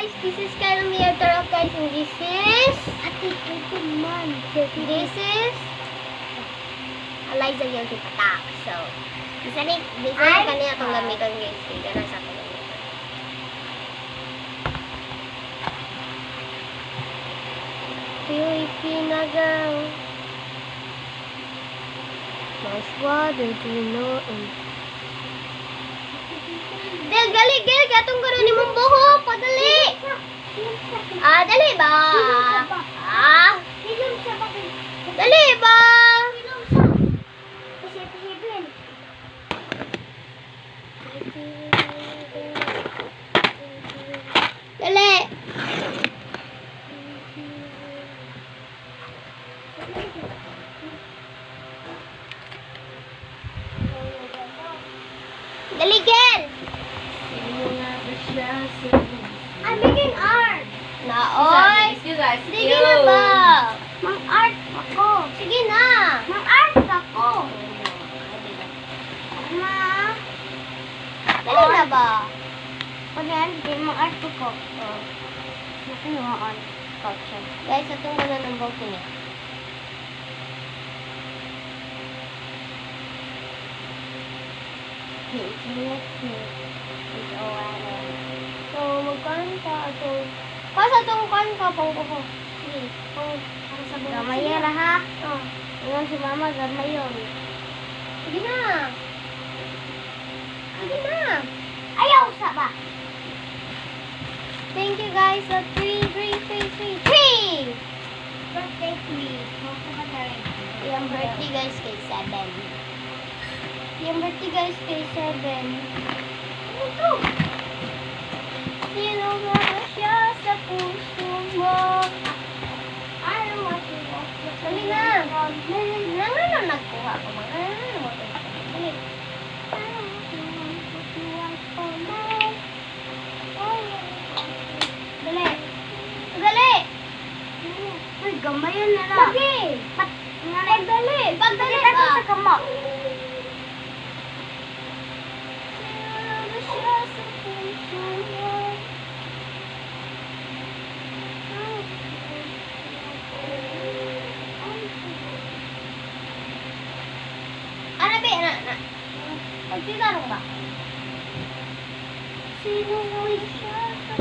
guys, this is Kyle Mia Tarot guys, and this is Eliza Guilty Patak. So, bisa kanina itong gamitan guys. Kaya na sa itong gamitan. Pilipinagang mas water to know Del, gali, Gel, gatong gano'n ni mong buhok. Padali. Dali ba? Dali ba? Dali. Dali, Gel. I'm making art. Naoy. Sige na ba? Mang-art ako. Sige na. Mang-art ako. Ma. Dali na ba? Pagyan, hindi mang-art ko. Nakinuhaan. Guys, itong wala ng bote niya. So, magkanta ito. Kasi itong kanta, pang ko. Sige, para sa buhay. Gamay yan ha? Ngayon si mama, gamay yun. Sige na. Sige na. Ayaw sa ba? Thank you guys. So, 3. Birthday 3. Yung birthday guys kay 7. Yung birthday guys kay 7. Ano to? Sino ba siya sa puso mo? Ayaw matuwa. Dali na. Dali na nagkuha ko. Dali. Dali. Dali. Uy, gamayan na lang. Lagi. Pagdali. Pagdali ka sa kama. Magtitanong ba? Sino mo siya sa